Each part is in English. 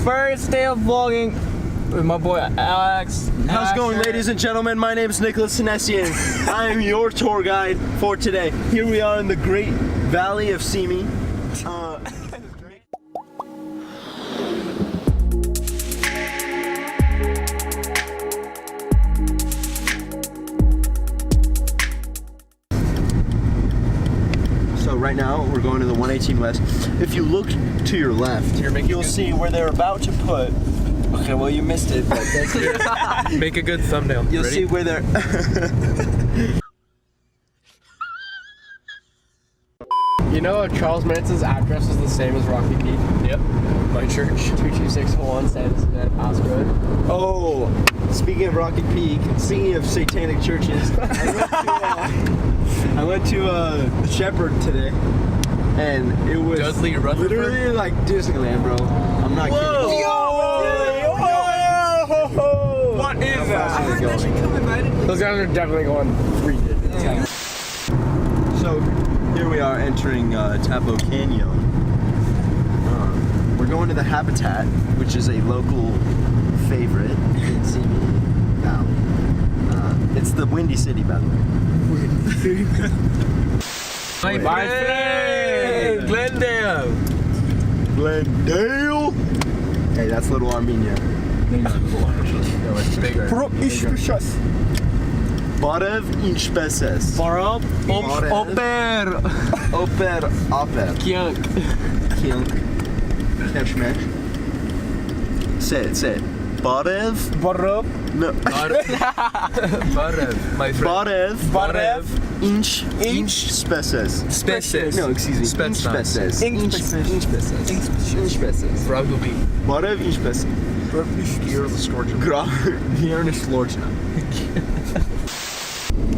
first day of vlogging with my boy Alex. How's it going, ladies and gentlemen? My name is Nicholas Sinessian. I am your tour guide for today. Here we are in the Great Valley of Simi. So right now we're going to the 118 West. If you look to your left, you'll see where they're about to put. Okay, well you missed it, but that's it. Make a good thumbnail. You'll Ready? see where they're. You know Charles Manson's address is the same as Rocky Peak? Yep. My church. 22601 Santa's Pass Road. Oh, speaking of Rocky Peak, speaking of satanic churches, I went to Shepherd today, and it was Dudley Rutherford? literally like Disneyland, bro. I'm not kidding. What is that? Those guys are definitely going 3 digits. Yeah. So here we are entering Tapo Canyon. We're going to the Habitat, which is a local favorite in Simi Valley. It's the Windy City, by the way. My friend! Glendale! Glendale! Hey, that's Little Armenia. No, it's bigger. Barev inch peses. Barab? Oper! Oper. Kyank. Kyank. Keshmesh. Say it. Barev. Barab? No. Barev, my friend. Barev. Inch speces. Species. No, excuse me. Spets Inch speces. Inch speces. Rugby. Barev inch speces.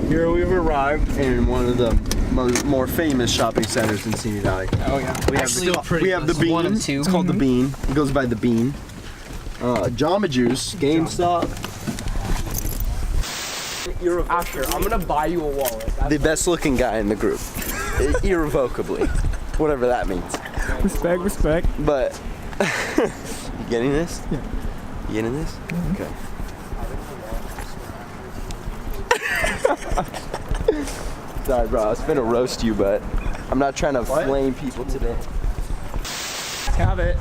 Here we've arrived in one of the more famous shopping centers in Simi Valley. Oh yeah. We have the Bean. It's called the Bean. It goes by the Bean. Jamba Juice, GameStop. Asher, I'm gonna buy you a wallet. The best looking guy in the group. Irrevocably. Whatever that means. Respect. But, you getting this? Yeah. You getting this? Mm-hmm. Okay. Sorry, bro. I was finna roast you, but I'm not trying to flame people today. Have it.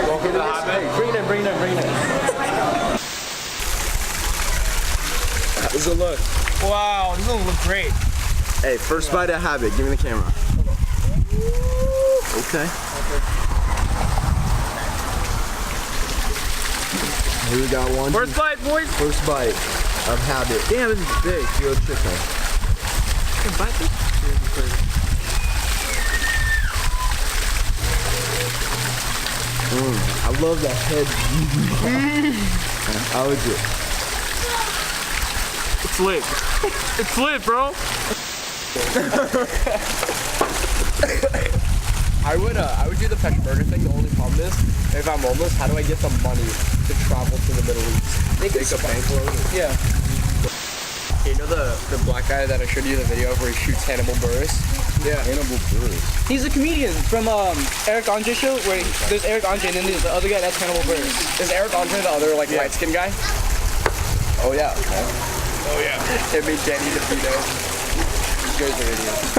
Welcome to the Habit. Bring it in. How's it look? Wow, this one look great. Hey, first bite of Habit. Give me the camera. Okay. Here we got one. First bite, boys. First bite of Habit. Damn, this is big. Grilled chicken. Can bite this? I love that head. How is it? It's lit. It's lit, bro. I would do the Peshmerga thing. The only problem is, if I'm homeless, how do I get the money to travel to the Middle East? Make a bank loan. Yeah. You know the black guy that I showed you the video of where he shoots Hannibal Buress? Yeah. Hannibal Buress. He's a comedian from Eric Andre show where there's Eric Andre and then there's the other guy that's Hannibal Buress. Is Eric Andre the other like light skinned guy? Oh yeah. Okay. Oh yeah. Him and Danny DeVito. These guys are idiots.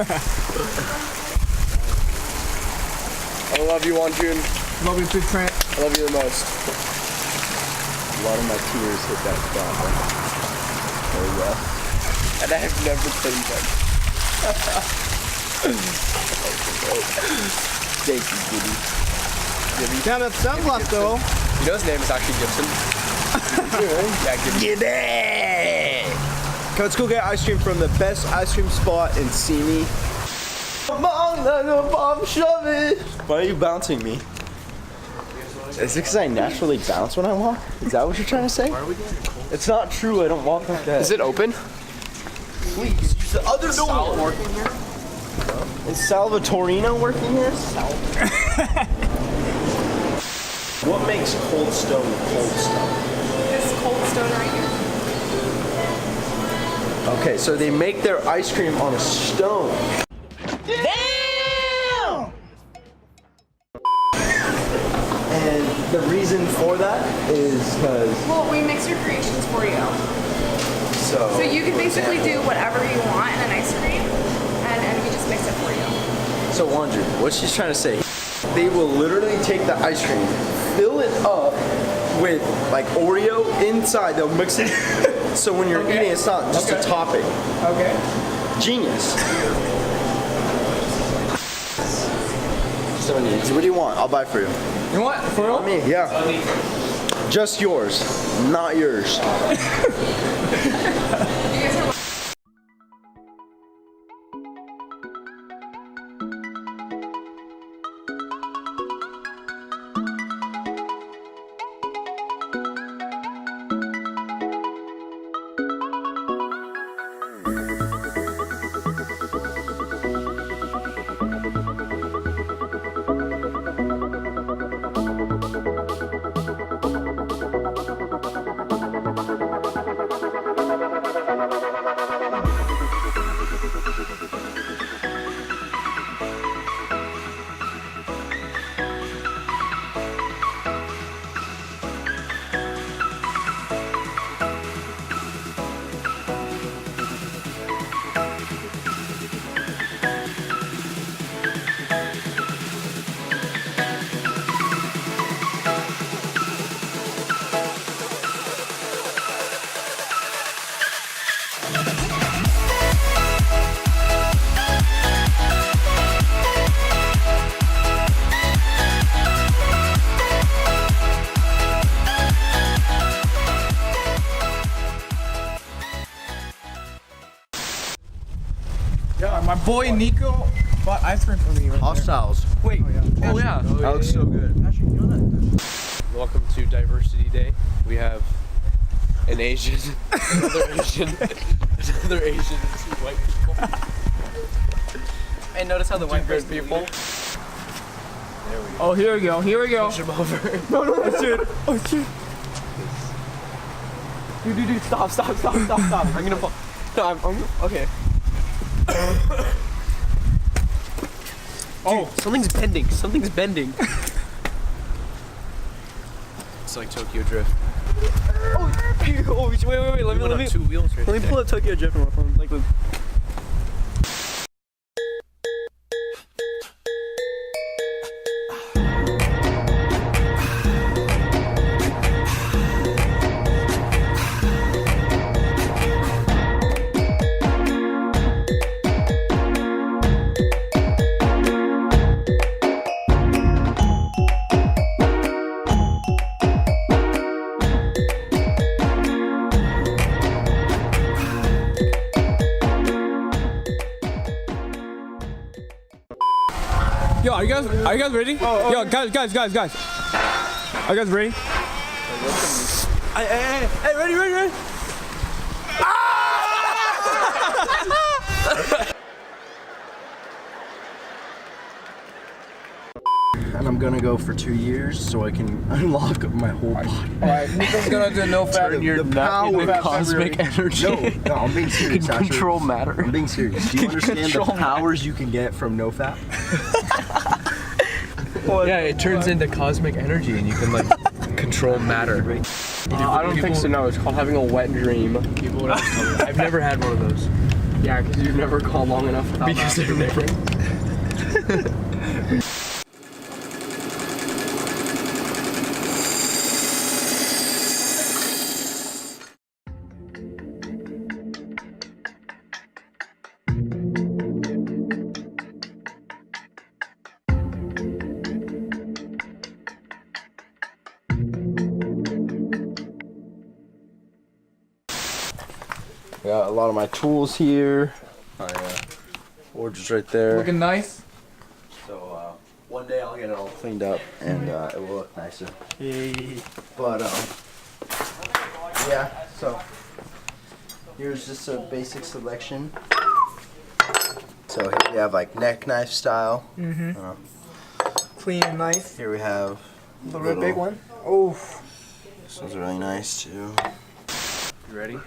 I love you, Wanjun. Love you, Big Trent. I love you the most. A lot of my tears hit that spot. Oh yeah. And I have never been them. Thank you, Gibby. Damn, that sunglass though. You know his name is actually Gibson? Yeah, Gibson. Gibby! Let's go get ice cream from the best ice cream spot in Simi. Why are you bouncing me? Is it because I naturally bounce when I walk? Is that what you're trying to say? It's not true, I don't walk like that. Is it open? Please, use the other door. Working here? Is Salvatorino working here? What makes Cold Stone? This Cold Stone right here. Okay, so they make their ice cream on a stone. Damn! And the reason for that is because... Well, we mix your creations for you. So you can basically do whatever you want in an ice cream, and we just mix it for you. So Wandrew, what she's trying to say, they will literally take the ice cream, fill it up with like Oreo inside, they'll mix it, so when you're eating it's not just a topping. Okay. Genius. What do you want? I'll buy for you. You want? For real? Me? Yeah. Just yours, not yours. Yeah, my boy Nico bought ice cream for me. Right Hostiles. Wait. Oh yeah. That looks so good. Actually, you know that? Welcome to Diversity Day. We have an Asian, another Asian, another Asian, and two white people. And notice how the white Red people. Oh, here we go. Here we go. Push him over. No, oh shit. Oh shit. Dude, stop. I'm gonna fall. No, I'm okay. Oh, something's bending. Something's bending. It's like Tokyodrift. Oh, wait. Let me. Two wheels right Let me there. pull up Tokyodrift on my phone. Like. Yo, are you guys ready? Yo, guys. Are you guys ready? Hey, ready? And I'm gonna go for 2 years so I can unlock my whole body. Alright, Nico's gonna do no fat. The power into cosmic energy. No, I'm being serious. Can control matter. I'm being serious. Do you understand the powers you can get from no fat? Yeah, it turns into cosmic energy and you can like control matter. I don't think so. No, it's called having a wet dream. People would always tell me. I've never had one of those. Yeah, because you've never gone long enough without Because I've never. Got a lot of my tools here. My orders right there. Looking nice. So one day I'll get it all cleaned up and it will look nicer. But yeah. So here's just a basic selection. So here we have like neck knife style. Clean and nice. Here we have A little bit big one. Oh. This one's really nice too. You ready?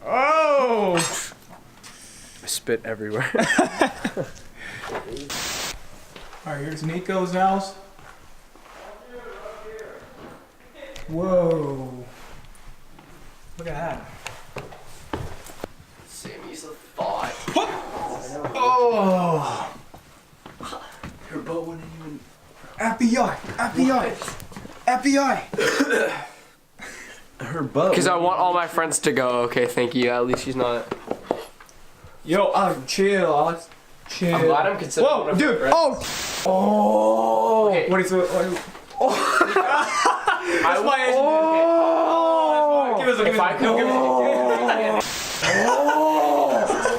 Oh! I spit everywhere. Alright, here's Nico's house. Whoa. Look at that. Sammy's a thought. Oh! Her boat wouldn't even. FBI! FBI! FBI! Her boat. Because I want all my friends to go. Okay, thank you. At least she's not. Yo, Alex, chill, Alex. Chill. I'm glad I'm considered. Whoa, dude! Oh! Oh! Okay. What is it? I That's my Asian dude.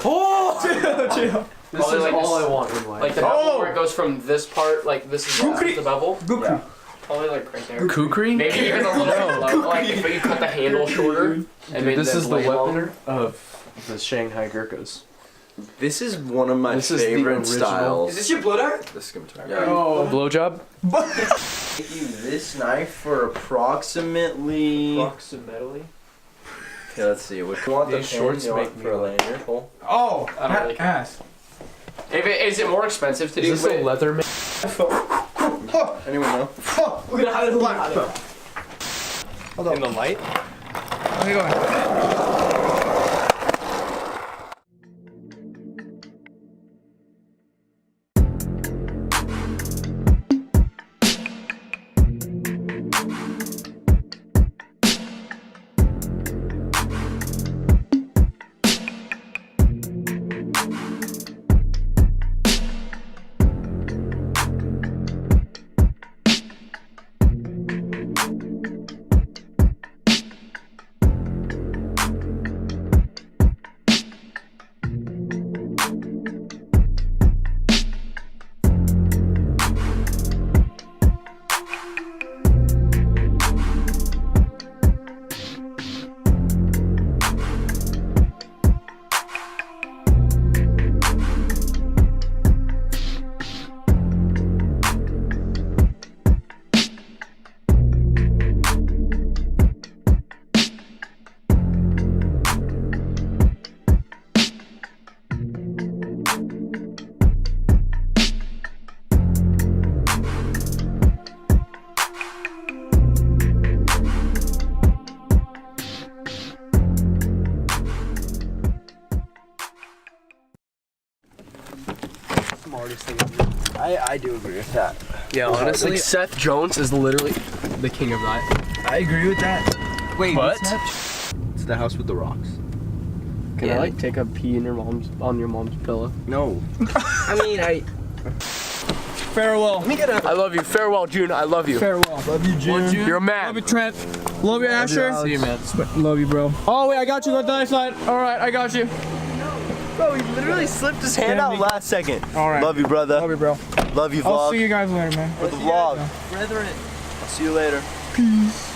Oh! Give us a chill. This is like all I want in life. Like the bevel where it goes from this part, like this is the bevel. Yeah. Probably like right there. Kukri? Maybe even a little bit low. Like if you cut the handle shorter and made This is the blade weapon longer. of the Shanghai Gurkhas. This is one of my favorite styles. Is this your blow dart? This is gonna be Yeah. Oh. Blowjob? Taking this knife for approximately. Approximately. Okay, let's see. Which one? These shorts make me for a lanyard. Oh, I don't really care. ass. Is it more expensive to do? Is this a leather? Anyone know? We're gonna hide it in the light. In the light? Okay, go ahead. I do agree with that. Yeah, honestly, Seth Jones is literally the king of that. I agree with that. Wait, What? what's that? It's the house with the rocks. Can I like take a pee in on your mom's pillow? No. I mean, Farewell. I love you. Farewell, June. I love you. Farewell. Love you, June. You're a man. Love you, Trent. Love you, Asher. See you, man. Love you, bro. Oh, wait, I got you. Go to the other side. All right, I got you. Bro, he literally slipped his hand out last second. All right. Love you, brother. Love you, bro. Love you, vlog. I'll see you guys later, man. For the vlog. I'll see you later. Peace.